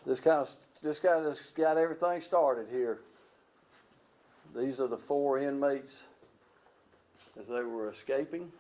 This kind of got everything started here. These are the 4 inmates as they were escaping.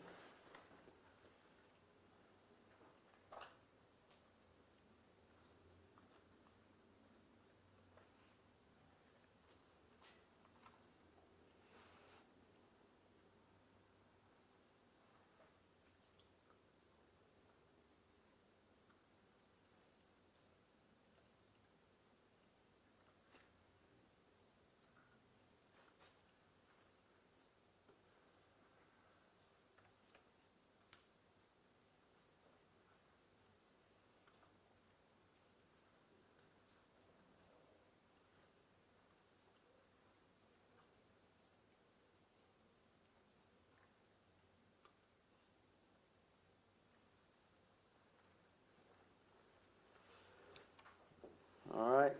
All right.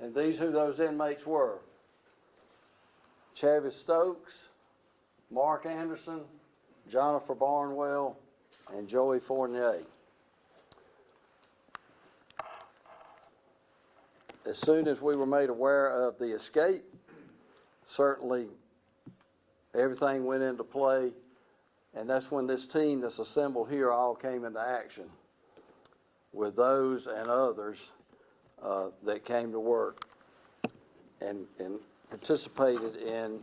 And these who those inmates were: Chavis Stokes, Mark Anderson, Jonathan Barnwell, and Joey Fournier. As soon as we were made aware of the escape, certainly everything went into play, and that's when this team that's assembled here all came into action with those and others that came to work and participated in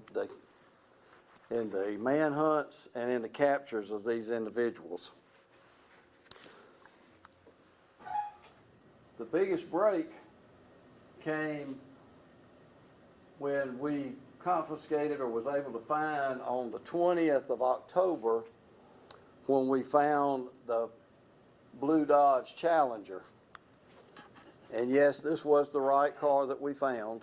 the manhunts and in the captures of these individuals. The biggest break came when we confiscated or was able to find on the 20th of October, when we found the blue Dodge Challenger. And yes, this was the right car that we found.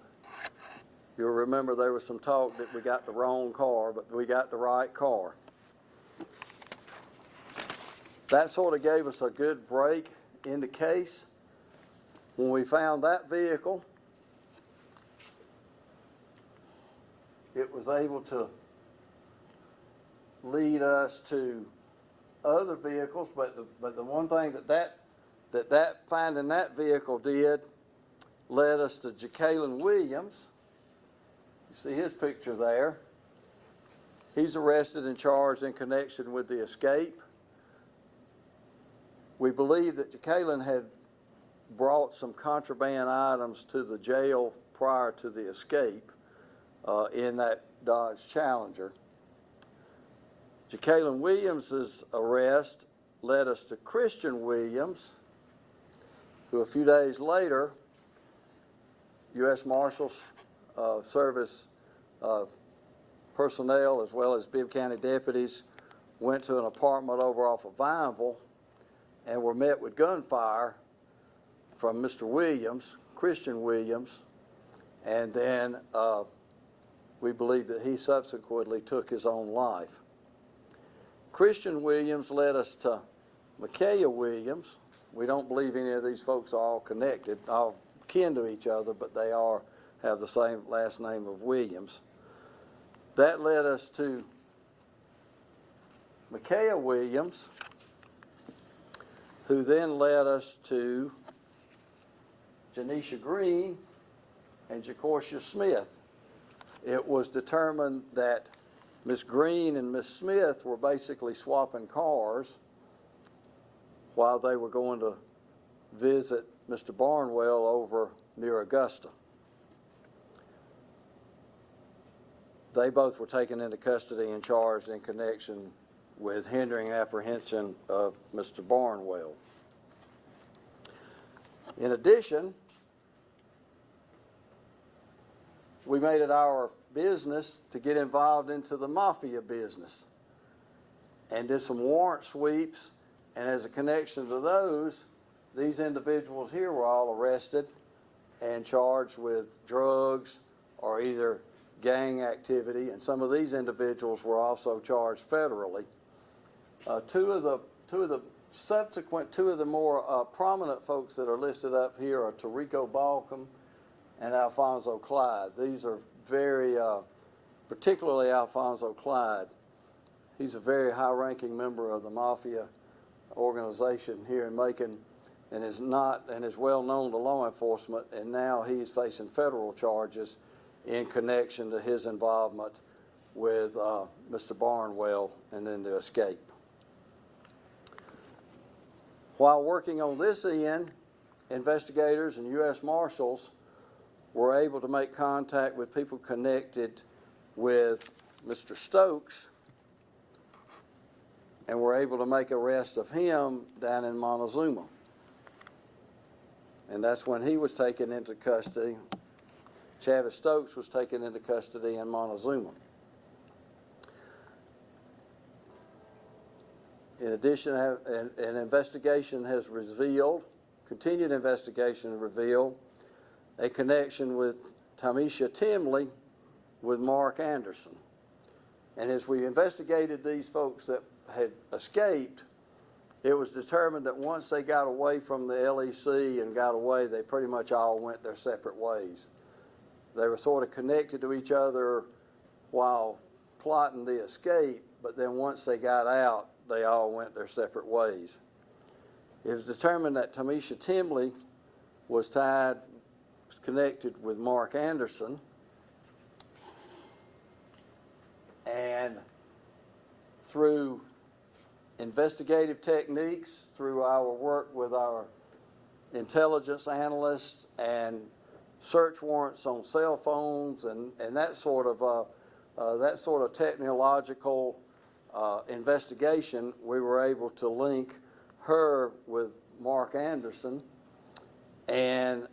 You'll remember there was some talk that we got the wrong car, but we got the right car. That sort of gave us a good break in the case. When we found that vehicle, it was able to lead us to other vehicles, but the one thing that finding that vehicle did led us to Jacqueline Williams. You see his picture there. He's arrested and charged in connection with the escape. We believe that Jacqueline had brought some contraband items to the jail prior to the escape in that Dodge Challenger. Jacqueline Williams's arrest led us to Christian Williams, who a few days later, U.S. Marshals Service personnel as well as Bibb County deputies went to an apartment over off of Vineville and were met with gunfire from Mr. Williams, Christian Williams, and then we believe that he subsequently took his own life. Christian Williams led us to Micaiah Williams. We don't believe any of these folks are all connected, all kin to each other, but they have the same last name of Williams. That led us to Micaiah Williams, who then led us to Janisha Green and Jacorcia Smith. It was determined that Miss Green and Miss Smith were basically swapping cars while they were going to visit Mr. Barnwell over near Augusta. They both were taken into custody and charged in connection with hindering apprehension of Mr. Barnwell. In addition, we made it our business to get involved into the mafia business and did some warrant sweeps, and as a connection to those, these individuals here were all arrested and charged with drugs or either gang activity, and some of these individuals were also charged federally. Two of the more prominent folks that are listed up here are Tarico Balcom and Alfonso Clyde. These are very particularly Alfonso Clyde. He's a very high-ranking member of the mafia organization here in Macon, and is well known to law enforcement, and now he's facing federal charges in connection to his involvement with Mr. Barnwell and then the escape. While working on this end, investigators and U.S. Marshals were able to make contact with people connected with Mr. Stokes, and were able to make arrest of him down in Montezuma. And that's when he was taken into custody. Chavis Stokes was taken into custody in Montezuma. In addition, an investigation has revealed, continued investigation revealed, a connection with Tamisha Timley with Mark Anderson. And as we investigated these folks that had escaped, it was determined that once they got away from the LEC and got away, they pretty much all went their separate ways. They were sort of connected to each other while plotting the escape, but then once they got out, they all went their separate ways. It was determined that Tamisha Timley was connected with Mark Anderson, and through investigative techniques, through our work with our intelligence analysts and search warrants on cell phones and that sort of technological investigation, we were able to link her with Mark Anderson and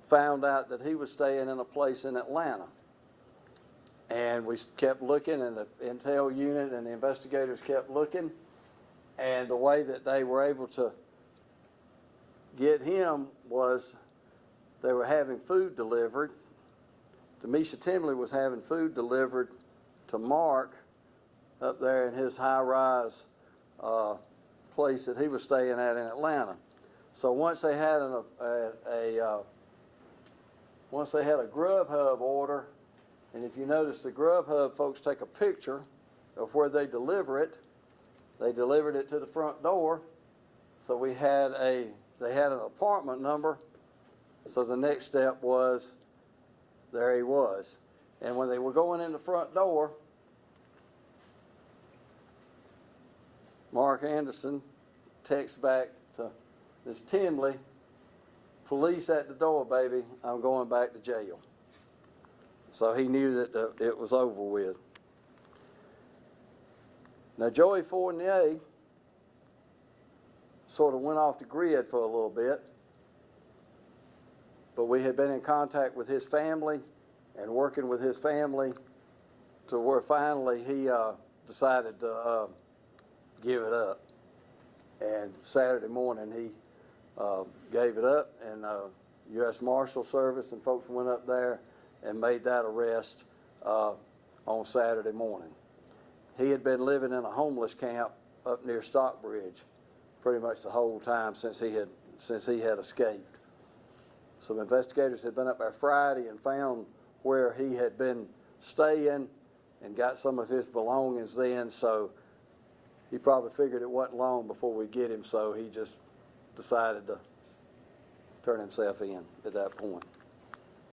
found out that he was staying in a place in Atlanta. And we kept looking, and the intel unit and the investigators kept looking, and the way that they were able to get him was they were having food delivered. Tamisha Timley was having food delivered to Mark up there in his high-rise place that he was staying at in Atlanta. So once they had a Grubhub order, and if you notice, the Grubhub folks take a picture of where they deliver it. They delivered it to the front door, so they had an apartment number. So the next step was, there he was. And when they were going in the front door, Mark Anderson texts back to Ms. Timley, "Police at the door, baby. I'm going back to jail." So he knew that it was over with. Now, Joey Fournier sort of went off the grid for a little bit, but we had been in contact with his family and working with his family to where finally he decided to give it up. And Saturday morning he gave it up, and U.S. Marshal Service and folks went up there and made that arrest on Saturday morning. He had been living in a homeless camp up near Stockbridge pretty much the whole time since he had escaped. Some investigators had been up there Friday and found where he had been staying and got some of his belongings then, so he probably figured it wasn't long before we get him, so he just decided to turn himself in at that point.